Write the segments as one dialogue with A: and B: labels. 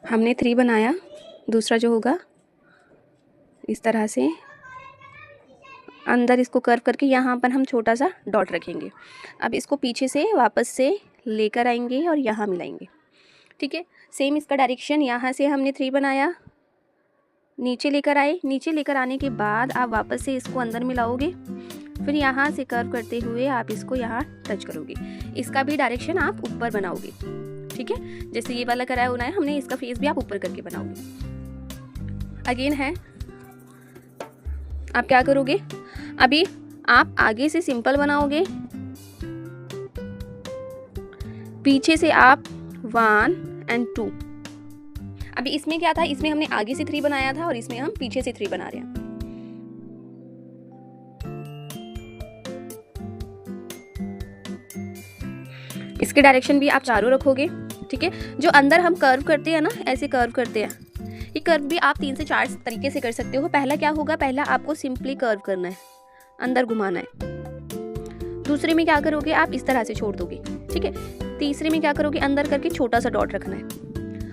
A: हमने 3 बनाया, दूसरा जो होगा इस तरह से अंदर इसको कर्व करके यहाँ पर हम छोटा सा डॉट रखेंगे। अब इसको पीछे से वापस से लेकर आएंगे और यहाँ मिलाएंगे। ठीक है, सेम इसका डायरेक्शन, यहाँ से हमने 3 बनाया, नीचे लेकर आए, नीचे लेकर आने के बाद आप वापस से इसको अंदर मिलाओगे, फिर यहाँ से कर्व करते हुए आप इसको यहाँ टच करोगे। इसका भी डायरेक्शन आप ऊपर बनाओगे। ठीक है, जैसे ये वाला कराया होना है हमने, इसका फेस भी आप ऊपर करके बनाओगे। अगेन है, आप क्या करोगे, अभी आप आगे से सिंपल बनाओगे, पीछे से आप 1 और 2। अभी इसमें क्या था, इसमें हमने आगे से 3 बनाया था और इसमें हम पीछे से 3 बना रहे हैं। इसके डायरेक्शन भी आप चारों रखोगे। ठीक है, जो अंदर हम कर्व करते हैं ना, ऐसे कर्व करते हैं, ये कर्व भी आप 3 से 4 तरीके से कर सकते हो। पहला क्या होगा, पहला आपको सिंपली कर्व करना है, अंदर घुमाना है। दूसरे में क्या करोगे, आप इस तरह से छोड़ दोगे। ठीक है, तीसरे में क्या करोगे, अंदर करके छोटा सा डॉट रखना है।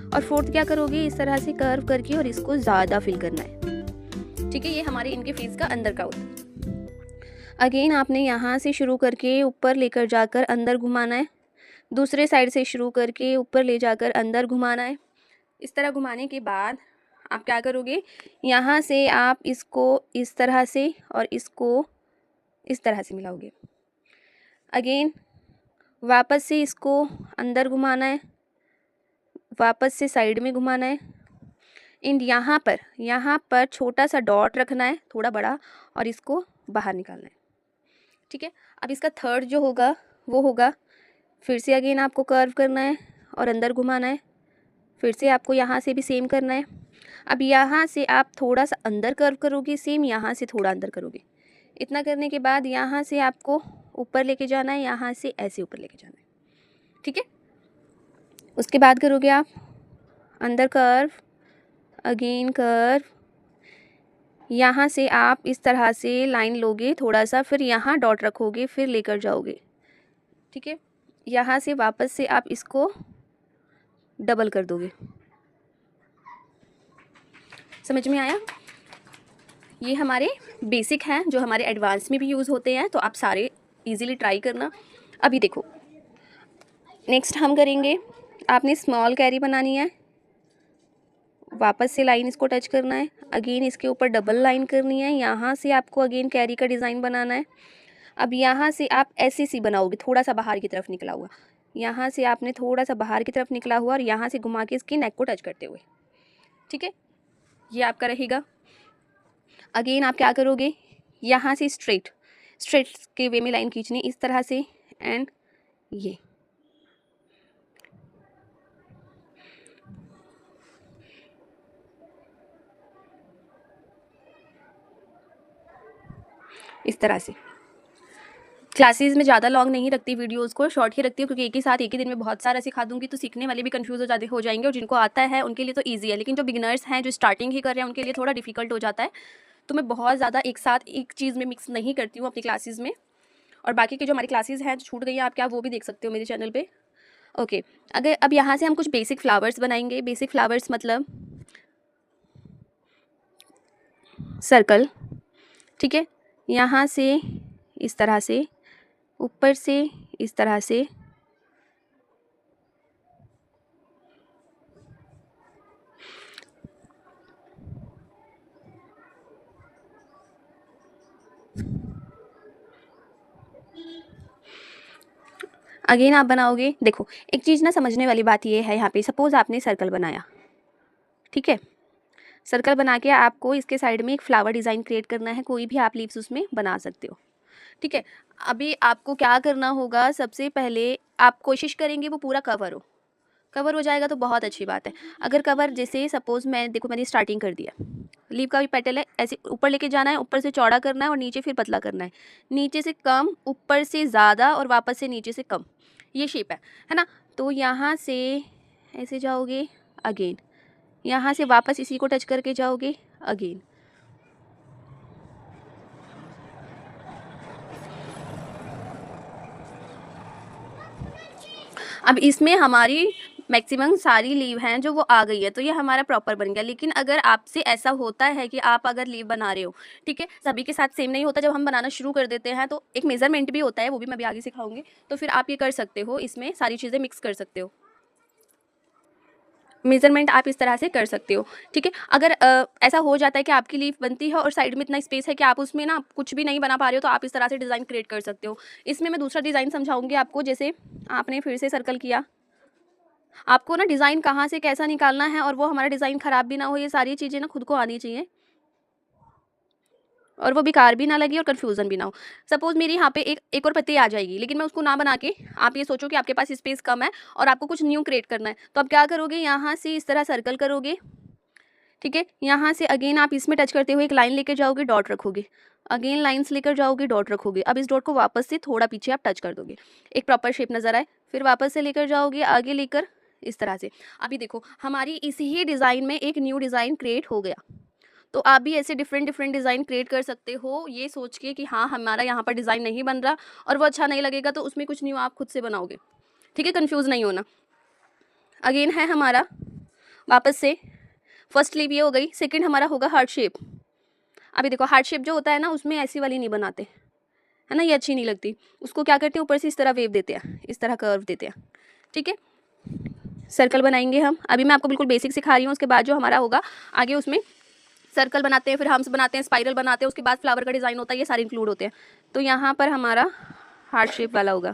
A: और फोर्थ क्या करोगे, इस तरह से कर्व करके और इसको ज़्यादा फिल करना है। ठीक है, ये हमारे इनके फेस का अंदर का होता है। अगेन आपने यहाँ से शुरू करके ऊपर लेकर जाकर अंदर घुमाना है, दूसरे साइड से शुरू करके ऊपर ले जाकर अंदर घुमाना है। इस तरह घुमाने के बाद आप क्या करोगे, यहाँ से आप इसको इस तरह से और इसको इस तरह से मिलाओगे। अगेन वापस से इसको अंदर घुमाना है, वापस से साइड में घुमाना है। एंड यहाँ पर छोटा सा डॉट रखना है, थोड़ा बड़ा, और इसको बाहर निकालना है। ठीक है, अब इसका थर्ड जो होगा वो होगा, फिर से अगेन आपको कर्व करना है और अंदर घुमाना है, फिर से आपको यहाँ से भी सेम करना है। अब यहाँ से आप थोड़ा सा अंदर कर्व करोगे, सेम यहाँ से थोड़ा अंदर करोगे। इतना करने के बाद यहाँ से आपको ऊपर लेके जाना है, यहाँ से ऐसे ऊपर लेके जाना है। ठीक है, उसके बाद करोगे आप अंदर कर्व, अगेन कर्व, यहाँ से आप इस तरह से लाइन लोगे थोड़ा सा, फिर यहाँ डॉट रखोगे, फिर लेकर जाओगे। ठीक है, यहाँ से वापस से आप इसको डबल कर दोगे। समझ में आया? ये हमारे बेसिक हैं जो हमारे एडवांस में भी यूज़ होते हैं, तो आप सारे इजीली ट्राई करना। अभी देखो, नेक्स्ट हम करेंगे, आपने स्मॉल कैरी बनानी है, वापस से लाइन इसको टच करना है, अगेन इसके ऊपर डबल लाइन करनी है, यहाँ से आपको अगेन कैरी का डिज़ाइन बनाना है। अब यहाँ से आप ऐसे सी बनाओगे, थोड़ा सा बाहर की तरफ निकला हुआ, यहाँ से आपने थोड़ा सा बाहर की तरफ निकला हुआ और यहाँ से घुमा के इसकी नेक को टच करते हुए। ठीक है, ये आपका रहेगा। अगेन आप क्या करोगे, यहाँ से स्ट्रेट के वे में लाइन खींचनी इस तरह से, एंड ये इस तरह से। क्लासेस में ज़्यादा लॉन्ग नहीं रखती वीडियोस को, शॉर्ट ही रखती हूँ, क्योंकि एक ही साथ एक ही दिन में बहुत सारा सिखा दूंगी तो सीखने वाले भी कंफ्यूज हो जाएंगे, और जिनको आता है उनके लिए तो ईजी है, लेकिन जो बिगिनर्स हैं, जो स्टार्टिंग ही कर रहे हैं, उनके लिए थोड़ा डिफिकल्ट हो जाता है। तो मैं बहुत ज़्यादा एक साथ एक चीज़ में मिक्स नहीं करती हूँ अपनी क्लासेस में। और बाकी के जो हमारी क्लासेस हैं जो छूट गई हैं, आप क्या वो भी देख सकते हो मेरे चैनल पे। ओके, अगर अब यहाँ से हम कुछ बेसिक फ्लावर्स बनाएंगे। बेसिक फ्लावर्स मतलब सर्कल। ठीक है, यहाँ से इस तरह से, ऊपर से इस तरह से, अगेन आप बनाओगे। देखो, एक चीज़ ना समझने वाली बात ये है, यहाँ पे सपोज़ आपने सर्कल बनाया, ठीक है, सर्कल बना के आपको इसके साइड में एक फ्लावर डिज़ाइन क्रिएट करना है, कोई भी आप लीव्स उसमें बना सकते हो। ठीक है, अभी आपको क्या करना होगा, सबसे पहले आप कोशिश करेंगे वो पूरा कवर हो जाएगा तो बहुत अच्छी बात है। अगर कवर, जैसे सपोज़ मैंने स्टार्टिंग कर दिया, लीव का भी पेटल है, ऐसे ऊपर लेके जाना है, ऊपर से चौड़ा करना है और नीचे फिर पतला करना है, नीचे से कम, ऊपर से ज़्यादा और वापस से नीचे से कम, ये शेप है ना। तो यहाँ से ऐसे जाओगे, अगेन यहाँ से वापस इसी को टच करके जाओगे, अगेन अब इसमें हमारी मैक्सिमम सारी लीव हैं जो वो आ गई है, तो ये हमारा प्रॉपर बन गया। लेकिन अगर आपसे ऐसा होता है कि आप अगर लीव बना रहे हो, ठीक है, सभी के साथ सेम नहीं होता, जब हम बनाना शुरू कर देते हैं तो एक मेजरमेंट भी होता है, वो भी मैं अभी आगे सिखाऊंगी। तो फिर आप ये कर सकते हो, इसमें सारी चीज़ें मिक्स कर सकते हो, मेजरमेंट आप इस तरह से कर सकते हो, ठीक है। अगर ऐसा हो जाता है कि आपकी लीफ बनती है और साइड में इतना स्पेस है कि आप उसमें ना कुछ भी नहीं बना पा रहे हो, तो आप इस तरह से डिज़ाइन क्रिएट कर सकते हो। इसमें मैं दूसरा डिज़ाइन समझाऊंगी आपको। जैसे आपने फिर से सर्कल किया, आपको ना डिज़ाइन कहाँ से कैसा निकालना है और वो हमारा डिज़ाइन ख़राब भी ना हो, ये सारी चीज़ें ना खुद को आनी चाहिए और वो बेकार भी ना लगे और कन्फ्यूज़न भी ना हो। सपोज़ मेरी यहाँ पे एक और पत्ती आ जाएगी, लेकिन मैं उसको ना बना के, आप ये सोचो कि आपके पास स्पेस कम है और आपको कुछ न्यू क्रिएट करना है, तो आप क्या करोगे, यहाँ से इस तरह सर्कल करोगे, ठीक है। यहाँ से अगेन आप इसमें टच करते हुए एक लाइन लेकर जाओगे, डॉट रखोगे, अगेन लाइंस लेकर जाओगे, डॉट रखोगे। अब इस डॉट को वापस से थोड़ा पीछे आप टच कर दोगे, एक प्रॉपर शेप नज़र आए, फिर वापस से लेकर जाओगे, आगे लेकर इस तरह से। अभी देखो हमारी इसी ही डिज़ाइन में एक न्यू डिज़ाइन क्रिएट हो गया। तो आप भी ऐसे डिफरेंट डिफरेंट डिज़ाइन क्रिएट कर सकते हो, ये सोच के कि हाँ हमारा यहाँ पर डिज़ाइन नहीं बन रहा और वो अच्छा नहीं लगेगा, तो उसमें कुछ न्यू आप खुद से बनाओगे, ठीक है, कन्फ्यूज़ नहीं होना। अगेन है हमारा वापस से फर्स्ट लीव ये हो गई, सेकंड हमारा होगा हार्ट शेप। अभी देखो हार्ट शेप जो होता है ना, उसमें ऐसी वाली नहीं बनाते, है ना, ये अच्छी नहीं लगती। उसको क्या करते हैं, ऊपर से इस तरह वेव देते हैं, इस तरह कर्व देते हैं, ठीक है। सर्कल बनाएंगे हम, अभी मैं आपको बिल्कुल बेसिक सिखा रही हूँ, उसके बाद जो हमारा होगा आगे उसमें सर्कल बनाते हैं, फिर हम्स बनाते हैं, स्पाइरल बनाते हैं, उसके बाद फ्लावर का डिज़ाइन होता है, ये सारे इंक्लूड होते हैं। तो यहाँ पर हमारा हार्ट शेप वाला होगा।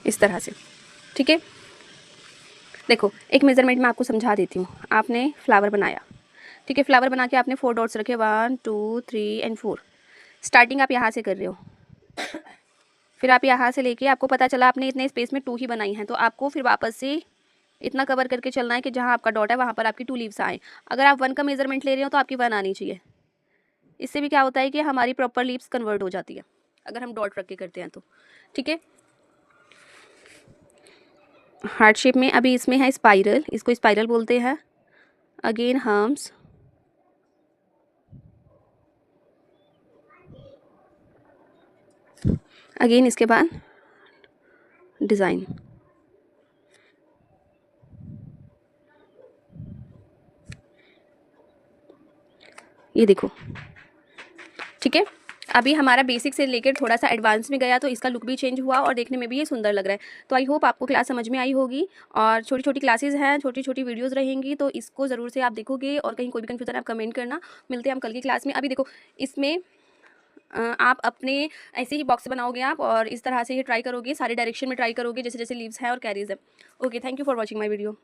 A: इस तरह से, ठीक है। देखो एक मेजरमेंट मैं आपको समझा देती हूँ। आपने फ्लावर बनाया, ठीक है, फ्लावर बना के आपने 4 डॉट्स रखे, 1 2 3 एंड 4। स्टार्टिंग आप यहाँ से कर रहे हो, फिर आप यहाँ से लेके आपको पता चला आपने इतने स्पेस में 2 ही बनाई हैं, तो आपको फिर वापस से इतना कवर करके चलना है कि जहाँ आपका डॉट है वहाँ पर आपकी 2 लीव्स आए। अगर आप 1 का मेजरमेंट ले रहे हो तो आपकी 1 आनी चाहिए। इससे भी क्या होता है कि हमारी प्रॉपर लीव्स कन्वर्ट हो जाती है अगर हम डॉट रख के करते हैं तो, ठीक है। हार्ट शेप में अभी इसमें है स्पाइरल, इसको स्पाइरल बोलते हैं। अगेन हम्स, अगेन इसके बाद डिज़ाइन। ये देखो, ठीक है। अभी हमारा बेसिक से लेकर थोड़ा सा एडवांस में गया, तो इसका लुक भी चेंज हुआ और देखने में भी ये सुंदर लग रहा है। तो आई होप आपको क्लास समझ में आई होगी, और छोटी छोटी क्लासेस हैं, छोटी छोटी वीडियोस रहेंगी, तो इसको ज़रूर से आप देखोगे, और कहीं कोई भी कन्फ्यूज़न आप कमेंट करना। मिलते हैं हम कल की क्लास में। अभी देखो इसमें आप अपने ऐसे ही बॉक्स बनाओगे आप, और इस तरह से ही ट्राई करोगे, सारे डायरेक्शन में ट्राई करोगे, जैसे जैसे लीव्स हैं और कैरीज है। Okay, thank you for watching my video.